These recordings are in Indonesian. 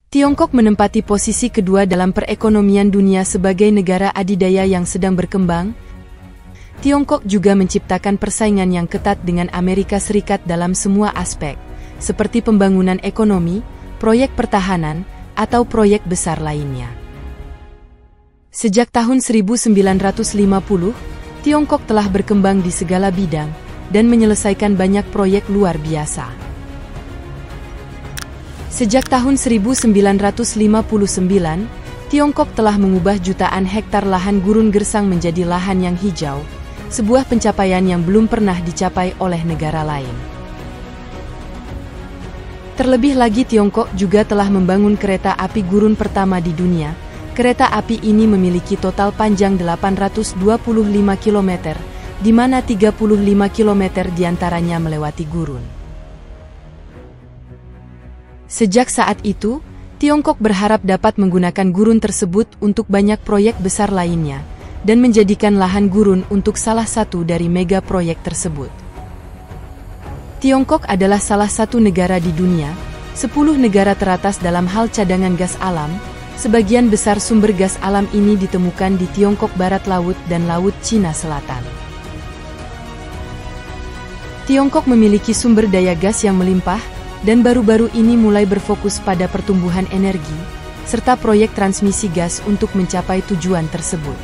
Tiongkok menempati posisi kedua dalam perekonomian dunia sebagai negara adidaya yang sedang berkembang. Tiongkok juga menciptakan persaingan yang ketat dengan Amerika Serikat dalam semua aspek, seperti pembangunan ekonomi, proyek pertahanan, atau proyek besar lainnya. Sejak tahun 1950, Tiongkok telah berkembang di segala bidang dan menyelesaikan banyak proyek luar biasa. Sejak tahun 1959, Tiongkok telah mengubah jutaan hektar lahan gurun gersang menjadi lahan yang hijau, sebuah pencapaian yang belum pernah dicapai oleh negara lain. Terlebih lagi Tiongkok juga telah membangun kereta api gurun pertama di dunia. Kereta api ini memiliki total panjang 825 km, di mana 35 km diantaranya melewati gurun. Sejak saat itu, Tiongkok berharap dapat menggunakan gurun tersebut untuk banyak proyek besar lainnya, dan menjadikan lahan gurun untuk salah satu dari mega proyek tersebut. Tiongkok adalah salah satu negara di dunia, 10 negara teratas dalam hal cadangan gas alam. Sebagian besar sumber gas alam ini ditemukan di Tiongkok Barat Laut dan Laut Cina Selatan. Tiongkok memiliki sumber daya gas yang melimpah, dan baru-baru ini mulai berfokus pada pertumbuhan energi, serta proyek transmisi gas untuk mencapai tujuan tersebut.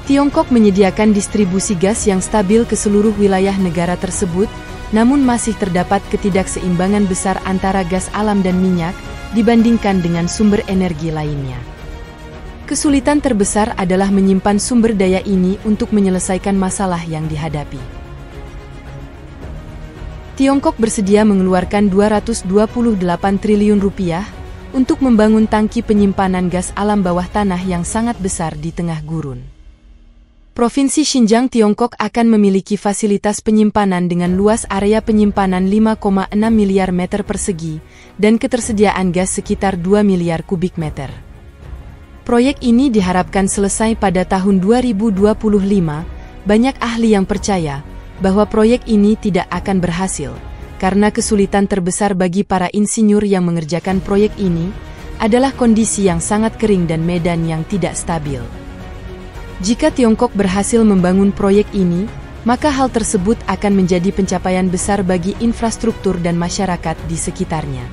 Tiongkok menyediakan distribusi gas yang stabil ke seluruh wilayah negara tersebut, namun masih terdapat ketidakseimbangan besar antara gas alam dan minyak, dibandingkan dengan sumber energi lainnya. Kesulitan terbesar adalah menyimpan sumber daya ini untuk menyelesaikan masalah yang dihadapi. Tiongkok bersedia mengeluarkan 228 triliun rupiah untuk membangun tangki penyimpanan gas alam bawah tanah yang sangat besar di tengah gurun. Provinsi Xinjiang Tiongkok akan memiliki fasilitas penyimpanan dengan luas area penyimpanan 5,6 miliar meter persegi dan ketersediaan gas sekitar 2 miliar kubik meter. Proyek ini diharapkan selesai pada tahun 2025. Banyak ahli yang percaya bahwa proyek ini tidak akan berhasil, karena kesulitan terbesar bagi para insinyur yang mengerjakan proyek ini adalah kondisi yang sangat kering dan medan yang tidak stabil. Jika Tiongkok berhasil membangun proyek ini, maka hal tersebut akan menjadi pencapaian besar bagi infrastruktur dan masyarakat di sekitarnya.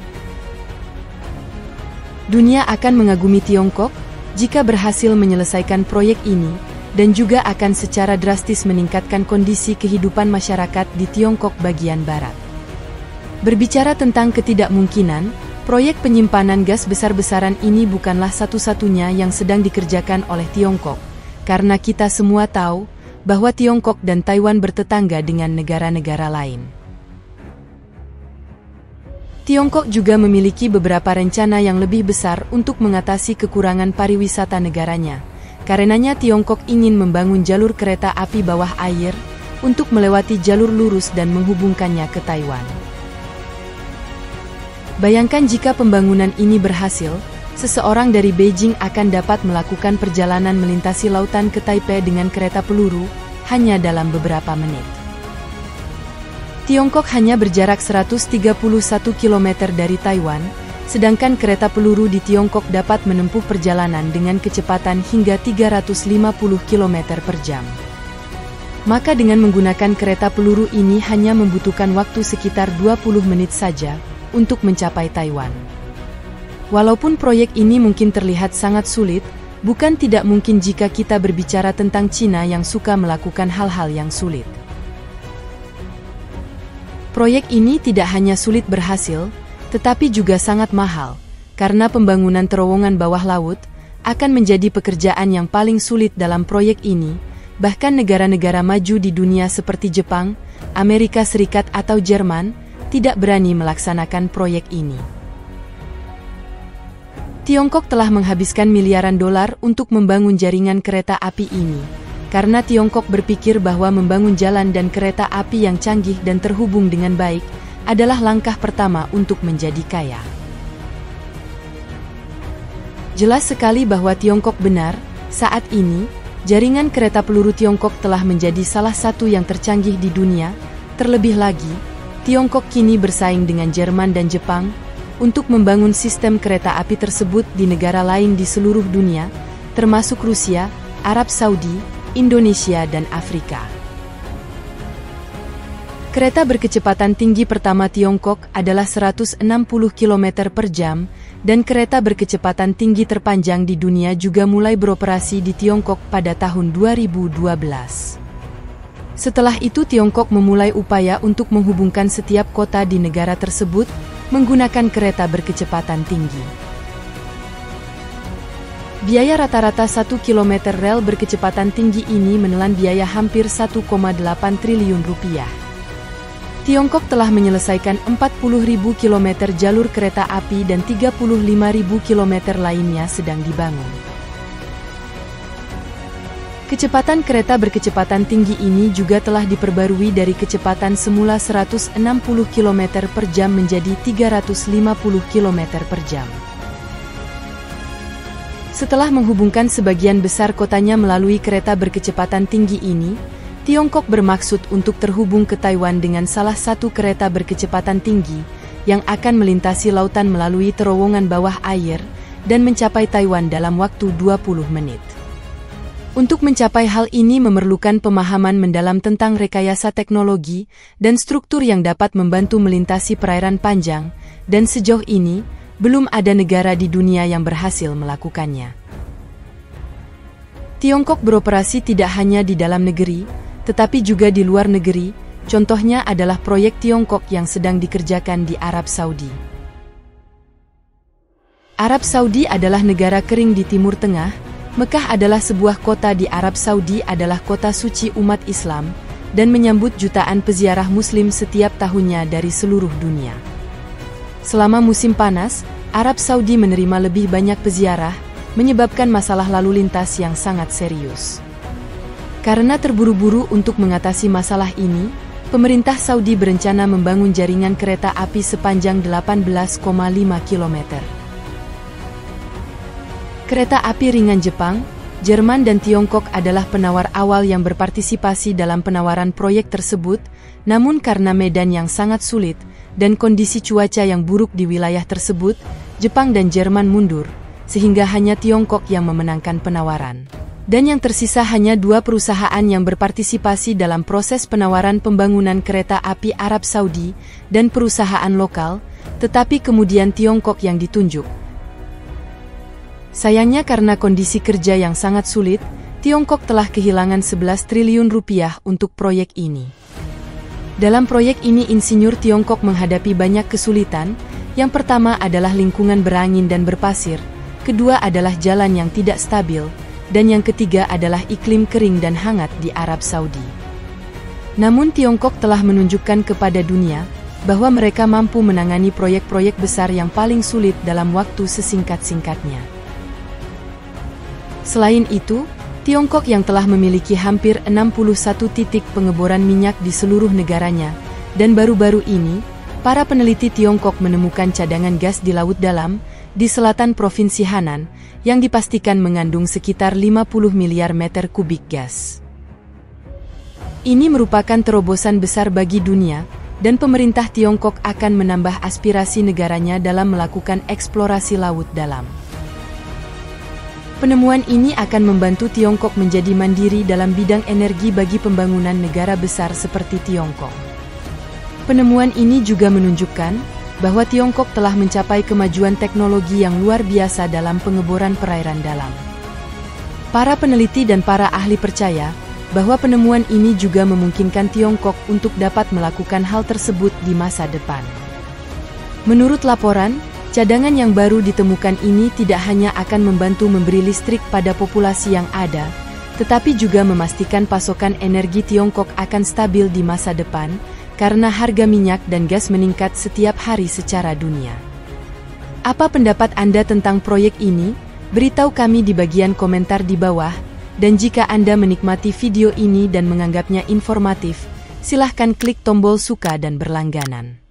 Dunia akan mengagumi Tiongkok jika berhasil menyelesaikan proyek ini, dan juga akan secara drastis meningkatkan kondisi kehidupan masyarakat di Tiongkok bagian barat. Berbicara tentang ketidakmungkinan, proyek penyimpanan gas besar-besaran ini bukanlah satu-satunya yang sedang dikerjakan oleh Tiongkok, karena kita semua tahu bahwa Tiongkok dan Taiwan bertetangga dengan negara-negara lain. Tiongkok juga memiliki beberapa rencana yang lebih besar untuk mengatasi kekurangan pariwisata negaranya. Karenanya Tiongkok ingin membangun jalur kereta api bawah air untuk melewati jalur lurus dan menghubungkannya ke Taiwan. Bayangkan jika pembangunan ini berhasil, seseorang dari Beijing akan dapat melakukan perjalanan melintasi lautan ke Taipei dengan kereta peluru hanya dalam beberapa menit. Tiongkok hanya berjarak 131 km dari Taiwan, sedangkan kereta peluru di Tiongkok dapat menempuh perjalanan dengan kecepatan hingga 350 km per jam. Maka dengan menggunakan kereta peluru ini hanya membutuhkan waktu sekitar 20 menit saja untuk mencapai Taiwan. Walaupun proyek ini mungkin terlihat sangat sulit, bukan tidak mungkin jika kita berbicara tentang Cina yang suka melakukan hal-hal yang sulit. Proyek ini tidak hanya sulit berhasil, tetapi juga sangat mahal, karena pembangunan terowongan bawah laut akan menjadi pekerjaan yang paling sulit dalam proyek ini. Bahkan negara-negara maju di dunia seperti Jepang, Amerika Serikat atau Jerman tidak berani melaksanakan proyek ini. Tiongkok telah menghabiskan miliaran dolar untuk membangun jaringan kereta api ini, karena Tiongkok berpikir bahwa membangun jalan dan kereta api yang canggih dan terhubung dengan baik adalah langkah pertama untuk menjadi kaya. Jelas sekali bahwa Tiongkok benar, saat ini, jaringan kereta peluru Tiongkok telah menjadi salah satu yang tercanggih di dunia. Terlebih lagi, Tiongkok kini bersaing dengan Jerman dan Jepang, untuk membangun sistem kereta api tersebut di negara lain di seluruh dunia, termasuk Rusia, Arab Saudi, Indonesia, dan Afrika. Kereta berkecepatan tinggi pertama Tiongkok adalah 160 km per jam, dan kereta berkecepatan tinggi terpanjang di dunia juga mulai beroperasi di Tiongkok pada tahun 2012. Setelah itu Tiongkok memulai upaya untuk menghubungkan setiap kota di negara tersebut menggunakan kereta berkecepatan tinggi. Biaya rata-rata 1 km rel berkecepatan tinggi ini menelan biaya hampir 1,8 triliun rupiah. Tiongkok telah menyelesaikan 40.000 km jalur kereta api dan 35.000 km lainnya sedang dibangun. Kecepatan kereta berkecepatan tinggi ini juga telah diperbarui dari kecepatan semula 160 km per jam menjadi 350 km per jam. Setelah menghubungkan sebagian besar kotanya melalui kereta berkecepatan tinggi ini, Tiongkok bermaksud untuk terhubung ke Taiwan dengan salah satu kereta berkecepatan tinggi yang akan melintasi lautan melalui terowongan bawah air dan mencapai Taiwan dalam waktu 20 menit. Untuk mencapai hal ini memerlukan pemahaman mendalam tentang rekayasa teknologi dan struktur yang dapat membantu melintasi perairan panjang, dan sejauh ini, belum ada negara di dunia yang berhasil melakukannya. Tiongkok beroperasi tidak hanya di dalam negeri, tetapi juga di luar negeri, contohnya adalah proyek Tiongkok yang sedang dikerjakan di Arab Saudi. Arab Saudi adalah negara kering di Timur Tengah. Mekah adalah sebuah kota di Arab Saudi adalah kota suci umat Islam, dan menyambut jutaan peziarah Muslim setiap tahunnya dari seluruh dunia. Selama musim panas, Arab Saudi menerima lebih banyak peziarah, menyebabkan masalah lalu lintas yang sangat serius. Karena terburu-buru untuk mengatasi masalah ini, pemerintah Saudi berencana membangun jaringan kereta api sepanjang 18,5 km. Kereta api ringan Jepang, Jerman dan Tiongkok adalah penawar awal yang berpartisipasi dalam penawaran proyek tersebut, namun karena medan yang sangat sulit dan kondisi cuaca yang buruk di wilayah tersebut, Jepang dan Jerman mundur, sehingga hanya Tiongkok yang memenangkan penawaran. Dan yang tersisa hanya 2 perusahaan yang berpartisipasi dalam proses penawaran pembangunan kereta api Arab Saudi dan perusahaan lokal, tetapi kemudian Tiongkok yang ditunjuk. Sayangnya karena kondisi kerja yang sangat sulit, Tiongkok telah kehilangan 11 triliun rupiah untuk proyek ini. Dalam proyek ini insinyur Tiongkok menghadapi banyak kesulitan. Yang pertama adalah lingkungan berangin dan berpasir, kedua adalah jalan yang tidak stabil, dan yang ketiga adalah iklim kering dan hangat di Arab Saudi. Namun Tiongkok telah menunjukkan kepada dunia bahwa mereka mampu menangani proyek-proyek besar yang paling sulit dalam waktu sesingkat-singkatnya. Selain itu, Tiongkok yang telah memiliki hampir 61 titik pengeboran minyak di seluruh negaranya, dan baru-baru ini, para peneliti Tiongkok menemukan cadangan gas di laut dalam, di selatan Provinsi Hanan, yang dipastikan mengandung sekitar 50 miliar meter kubik gas. Ini merupakan terobosan besar bagi dunia, dan pemerintah Tiongkok akan menambah aspirasi negaranya dalam melakukan eksplorasi laut dalam. Penemuan ini akan membantu Tiongkok menjadi mandiri dalam bidang energi bagi pembangunan negara besar seperti Tiongkok. Penemuan ini juga menunjukkan bahwa Tiongkok telah mencapai kemajuan teknologi yang luar biasa dalam pengeboran perairan dalam. Para peneliti dan para ahli percaya bahwa penemuan ini juga memungkinkan Tiongkok untuk dapat melakukan hal tersebut di masa depan. Menurut laporan, cadangan yang baru ditemukan ini tidak hanya akan membantu memberi listrik pada populasi yang ada, tetapi juga memastikan pasokan energi Tiongkok akan stabil di masa depan, karena harga minyak dan gas meningkat setiap hari secara dunia. Apa pendapat Anda tentang proyek ini? Beritahu kami di bagian komentar di bawah, dan jika Anda menikmati video ini dan menganggapnya informatif, silahkan klik tombol suka dan berlangganan.